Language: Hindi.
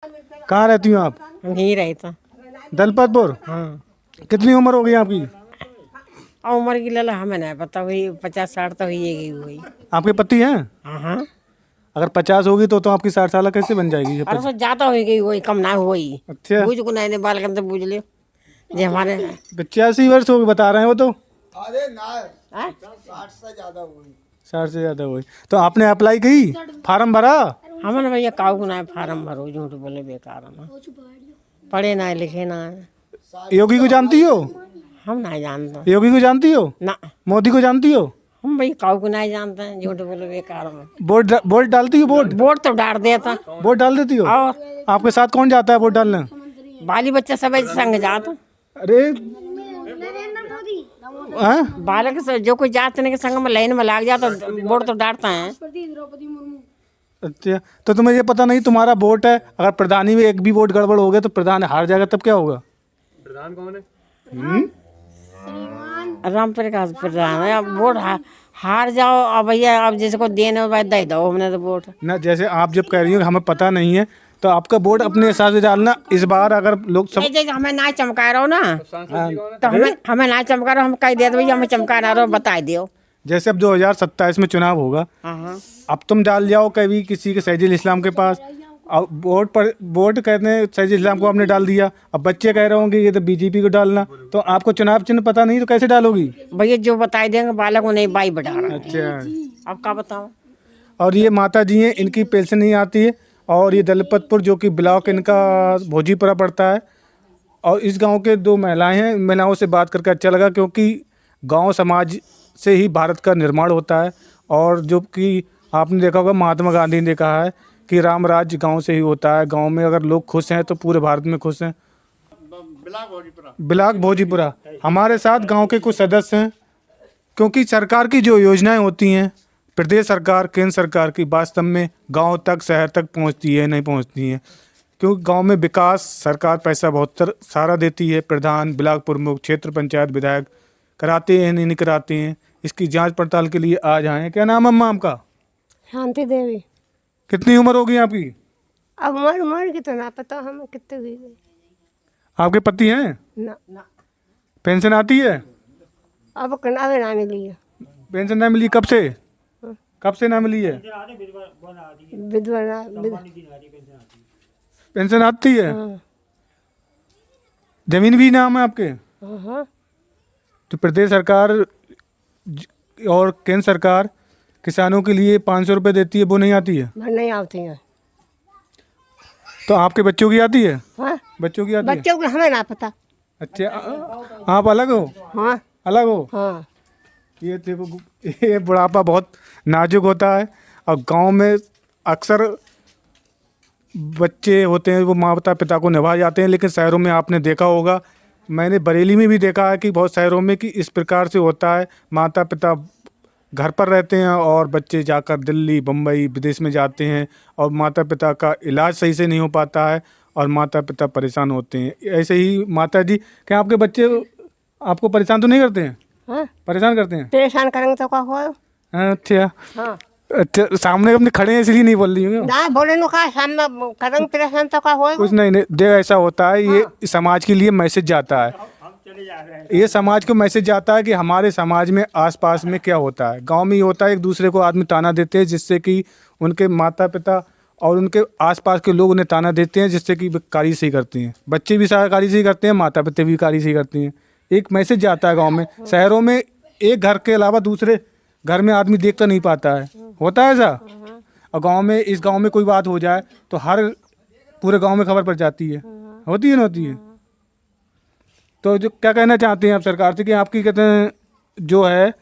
कहाँ रहती हो आप? हम यहीं रहता। दलपतपुर। हाँ। कितनी उम्र हो गई आपकी? और उम्र की लला हमें नहीं पता, वही 50-60 तो ही हुई। आपके पति हैं? हाँ हाँ। अगर 50 होगी तो आपकी 60 साल कैसे बन जाएगी? अरे तो ज्यादा हो गई, वही कम ना हुई। अच्छा, बुझ को नहीं बाल करते बुझ ले जे हमारे 85 वर्ष हो गए बता रहे हैं वो तो। अरे ना, हाँ? 60 से ज्यादा हुई। 60 से ज्यादा हुई तो आपने अप्लाई की, फार्म भरा? हमने भैया काऊ को ना फार्म भरो, झूठ बोले बेकार ना, पढ़े ना लिखे ना। योगी को जानती हो? हम नहीं जानते योगी को जानती हो? ना। मोदी को जानती हो? हम भाई काऊ को नहीं जानते हैं, झूठ बोले बेकार में। वोट डालती हो? वोट तो डाल देता। वोट डाल देती हो? और आपके साथ कौन जाता है वोट डालने? बाली बच्चा सब ऐसे संग जाता। अरे हाँ? बालक से जो कोई जाते के संग में लाइन में लाग जाता वोट तो डालता है। अच्छा, तो तुम्हें ये पता नहीं तुम्हारा वोट है, अगर प्रधानी में एक भी वोट गड़बड़ हो गया तो प्रधान हार जाएगा, तब क्या होगा? प्रधान कौन है? राम प्रकाश प्रधान है। अब वोट हार जाओ, अब भैया अब जैसे को देने बाद दे दो हमने तो वोट ना, जैसे आप जब कह रही हो हमें पता नहीं है तो आपका वोट अपने हिसाब से डालना। इस बार अगर लोग सब जैसे हमें ना चमका रहो ना, तो हमें ना चमका रहो, हम कह दे भैया हमें चमका रहो, बता दियो। जैसे अब 2027 में चुनाव होगा, हाँ। अब तुम डाल जाओ कभी किसी के सैजुल इस्लाम के पास, अब वोट कहते हैं सैजुल इस्लाम को आपने डाल दिया, अब बच्चे कह रहे होंगे ये तो बीजेपी को डालना, तो आपको चुनाव चिन्ह पता नहीं तो कैसे डालोगी? भैया जो बता देंगे बालक को नहीं बाई बढ़ा रहा। अच्छा, अब क्या बताओ। और ये माता जी हैं, इनकी पेंशन नहीं आती है, और ये दलपतपुर जो कि ब्लॉक इनका भोजीपुरा पड़ता है, और इस गांव के दो महिलाएं हैं। महिलाओं से बात करके अच्छा लगा, क्योंकि गांव समाज से ही भारत का निर्माण होता है, और जो कि आपने देखा होगा महात्मा गांधी ने कहा है कि राम राज्य गांव से ही होता है। गांव में अगर लोग खुश हैं तो पूरे भारत में खुश हैं। ब्लॉक भोजीपुरा हमारे साथ गांव के कुछ सदस्य हैं, क्योंकि सरकार की जो योजनाएं होती हैं, प्रदेश सरकार केंद्र सरकार की, वास्तव में गांव तक शहर तक पहुंचती है नहीं पहुंचती हैं, क्योंकि गांव में विकास सरकार पैसा बहुत सारा देती है। प्रधान, ब्लॉक प्रमुख, क्षेत्र पंचायत विधायक कराते हैं नहीं कराते हैं, इसकी जांच पड़ताल के लिए आज आए हैं। क्या नाम है अम्मा आपका? शांति देवी। कितनी उम्र होगी आपकी? अब उम्र की तो ना पता हमें कितने हुई गई। आपके पति हैं? ना, पेंशन आती है? अब कनावे ना मिली है। पेंशन ना मिली? कब से? कब से ना मिली है? विधवा पेंशन आती है? हाँ। जमीन भी नाम है आपके? हाँ। तो प्रदेश सरकार और केंद्र सरकार किसानों के लिए 500 रुपये देती है, वो नहीं आती है? नहीं आती है। तो आपके बच्चों की आती है? हाँ? बच्चों की आती है? बच्चों को हमें ना पता। अच्छा, आप अलग हो? हाँ। अलग हो? हाँ। ये देखो, ये बुढ़ापा बहुत नाजुक होता है, और गांव में अक्सर बच्चे होते हैं वो माता पिता को निभा जाते हैं, लेकिन शहरों में आपने देखा होगा, मैंने बरेली में भी देखा है कि बहुत शहरों में कि इस प्रकार से होता है, माता पिता घर पर रहते हैं और बच्चे जाकर दिल्ली, बम्बई, विदेश में जाते हैं, और माता पिता का इलाज सही से नहीं हो पाता है और माता पिता परेशान होते हैं। ऐसे ही माता जी, क्या आपके बच्चे आपको परेशान तो नहीं करते हैं? हाँ? परेशान करते हैं? परेशान करेंगे तो क्या हो? अच्छा। हाँ। अच्छा, सामने अपने खड़े हैं इसलिए नहीं बोल रही हूँ। ना बोले नु का सामने करेंगे परेशान तो क्या हो? कुछ नहीं, देख ऐसा होता है, ये समाज के लिए मैसेज जाता है, ये समाज को मैसेज जाता है कि हमारे समाज में आसपास में क्या होता है। गांव में ये होता है, एक दूसरे को आदमी ताना देते हैं, जिससे कि उनके माता पिता और उनके आसपास के लोग उन्हें ताना देते हैं, जिससे कि वे कार्य सही करते हैं। बच्चे भी सारा कार्य सही करते हैं, माता पिता भी कार्य सही करते हैं। एक मैसेज जाता है गाँव में। शहरों में एक घर के अलावा दूसरे घर में आदमी देखता नहीं पाता है, होता है ऐसा। और गांव में, इस गांव में कोई बात हो जाए तो हर पूरे गांव में खबर पड़ जाती है, होती है ना होती है। तो जो क्या कहना चाहते हैं आप सरकार से कि आपकी कहते हैं जो है